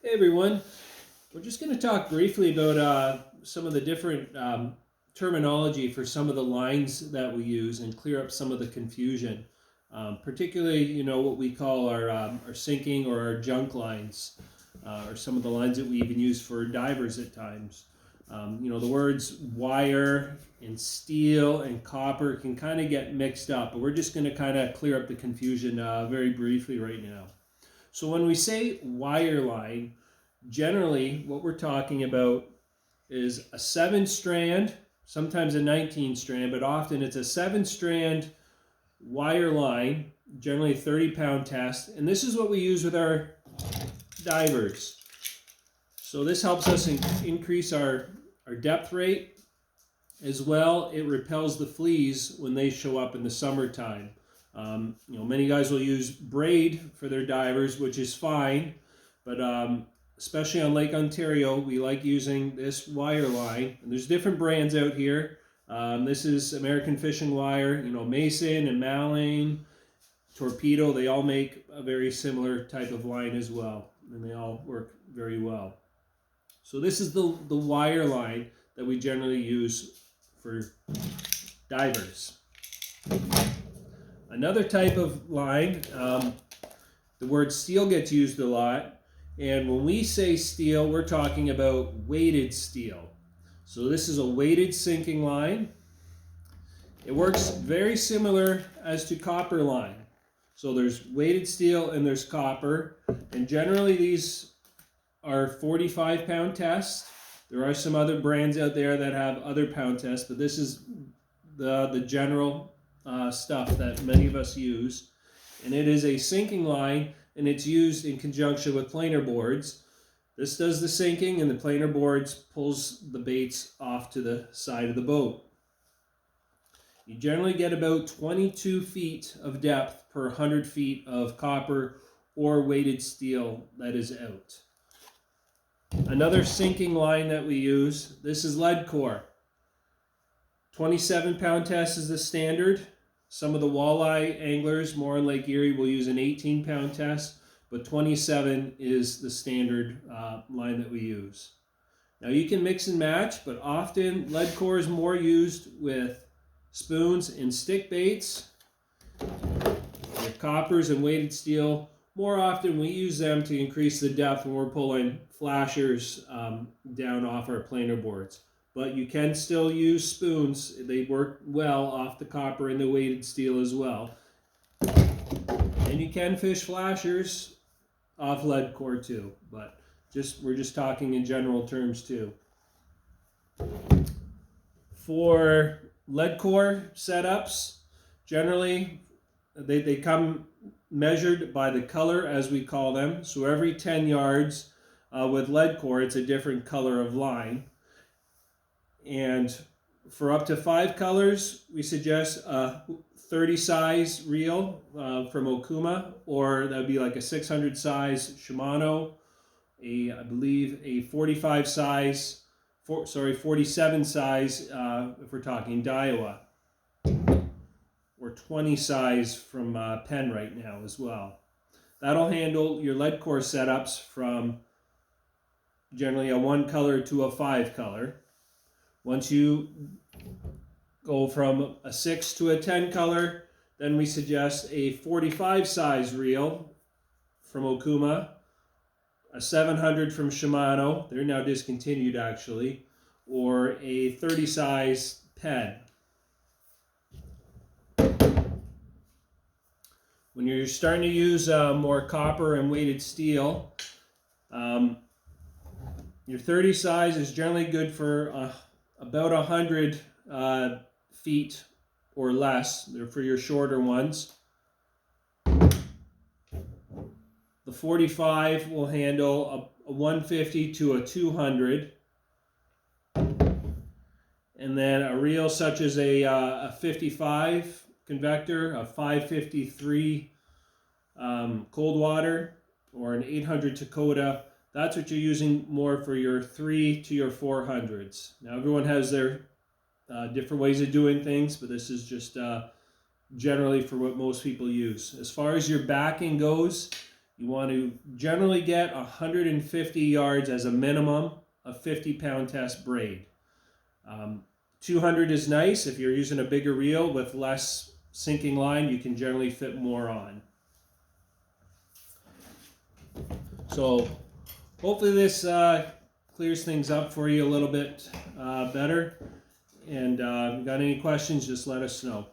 Hey everyone, we're just going to talk briefly about some of the different terminology for some of the lines that we use and clear up some of the confusion. Particularly, what we call our sinking or our junk lines, or some of the lines that we even use for divers at times. The words wire and steel and copper can kind of get mixed up, but we're just going to kind of clear up the confusion very briefly right now. So when we say wire line, generally what we're talking about is a 7 strand, sometimes a 19 strand, but often it's a 7 strand wire line, generally a 30-pound test. And this is what we use with our divers. So this helps us increase our depth rate. As well, it repels the fleas when they show up in the summertime. Many guys will use braid for their divers, which is fine, but especially on Lake Ontario, we like using this wire line. And there's different brands out here. This is American Fishing Wire. Mason and Maline, Torpedo, they all make a very similar type of line as well, and they all work very well. So this is the wire line that we generally use for divers. Another type of line, the word steel gets used a lot, and when we say steel, we're talking about weighted steel. So this is a weighted sinking line. It works very similar as to copper line. So there's weighted steel and there's copper, and generally these are 45-pound tests. There are some other brands out there that have other pound tests, but this is the general stuff that many of us use. And it is a sinking line, and it's used in conjunction with planer boards. This does the sinking, and the planer boards pulls the baits off to the side of the boat. You generally get about 22 feet of depth per 100 feet of copper or weighted steel that is out. Another sinking line that we use, this is lead core. 27-pound test is the standard. Some of the walleye anglers, more on Lake Erie, will use an 18-pound test, but 27 is the standard line that we use. Now you can mix and match, but often lead core is more used with spoons and stick baits. Your coppers and weighted steel, more often we use them to increase the depth when we're pulling flashers down off our planer boards. But you can still use spoons. They work well off the copper and the weighted steel as well. And you can fish flashers off lead core too, but we're just talking in general terms too. For lead core setups, generally they come measured by the color, as we call them. So every 10 yards with lead core, it's a different color of line. And for up to 5 colors, we suggest a 30 size reel from Okuma, or that would be like a 600 size Shimano, I believe a 47 size if we're talking Daiwa, or 20 size from Penn right now as well. That'll handle your lead core setups from generally a 1 color to a 5 color. Once you go from a 6 to a 10 color, then we suggest a 45 size reel from Okuma, a 700 from Shimano, they're now discontinued actually, or a 30 size Penn. When you're starting to use more copper and weighted steel, your 30 size is generally good for about 100 feet or less. They're for your shorter ones. The 45 will handle a 150 to a 200. And then a reel such as a 55 convector, a 553 cold water, or an 800 Takota, that's what you're using more for your 3 to your 400s. Now everyone has their different ways of doing things, but this is just generally for what most people use. As far as your backing goes, You want to generally get 150 yards as a minimum of 50-pound test braid. 200 is nice. If you're using a bigger reel with less sinking line, you can generally fit more on. So hopefully this clears things up for you a little bit better. And if you got any questions, just let us know.